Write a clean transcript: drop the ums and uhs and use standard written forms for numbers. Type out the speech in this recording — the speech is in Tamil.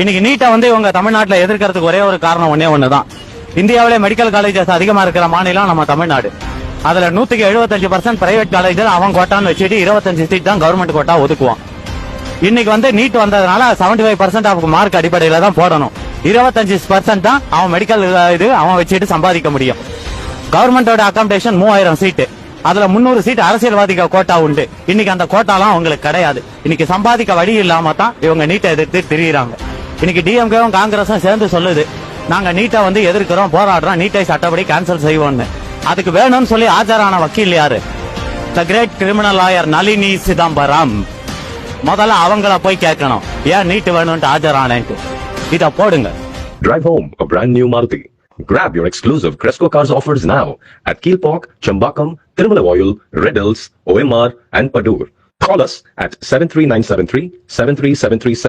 இன்னைக்கு நீட்டை வந்து இவங்க தமிழ்நாட்டில் எதிர்க்கிறதுக்கு ஒரே ஒரு காரணம் ஒண்ணுதான். இந்தியாவிலே மெடிக்கல் காலேஜஸ் அதிகமா இருக்கிற மாநிலம் நம்ம தமிழ்நாடு. அதுல 175% பிரைவேட் காலேஜ் அவன் கோட்டான்னு வச்சுட்டு 25 சீட் தான் கவர்மெண்ட் கோட்டா ஒதுக்குவான். இன்னைக்கு வந்து நீட் வந்ததுனால 75% அவனுக்கு மார்க் அடிப்படையில தான் போடணும். 25% தான் அவன் மெடிக்கல் அவன் வச்சுட்டு சம்பாதிக்க முடியும். கவர்மெண்டோட அகாமடேஷன் 3000 சீட்டு, அதுல 300 சீட் அரசியல்வாதிகள் கோட்டா உண்டு. இன்னைக்கு அந்த கோட்டாலாம் அவங்களுக்கு கிடையாது. இன்னைக்கு சம்பாதிக்க வழி இல்லாம தான் இவங்க நீட்டை எதிர்த்து திரியிறாங்க. இன்னைக்கு டிஎம்கேவும் காங்கிரஸும் சேர்ந்து சொல்லுது, நாங்க நீட்டை வந்து எதிர்க்கிறோம், போராடுறோம், நீட்டை சட்டப்படி கேன்சல் செய்வோம்னு. அதுக்கு வேணும்னு சொல்லி ஆஜரான வக்கீல் யாரு? The great criminal lawyer Nalini Chidambaram. முதல்ல அவங்கள போய் கேட்கணும், ஏன் நீட்டு வேணும்னு ஆஜரானேன்ட்டு. இத போடுங்க. Drive home a brand new Maruti. Grab your exclusive Cresco Cars offers now at Kilpauk, Chambakam, Tirumalavoyal, Red Hills, OMR and Padur. Call us at 73973 73737.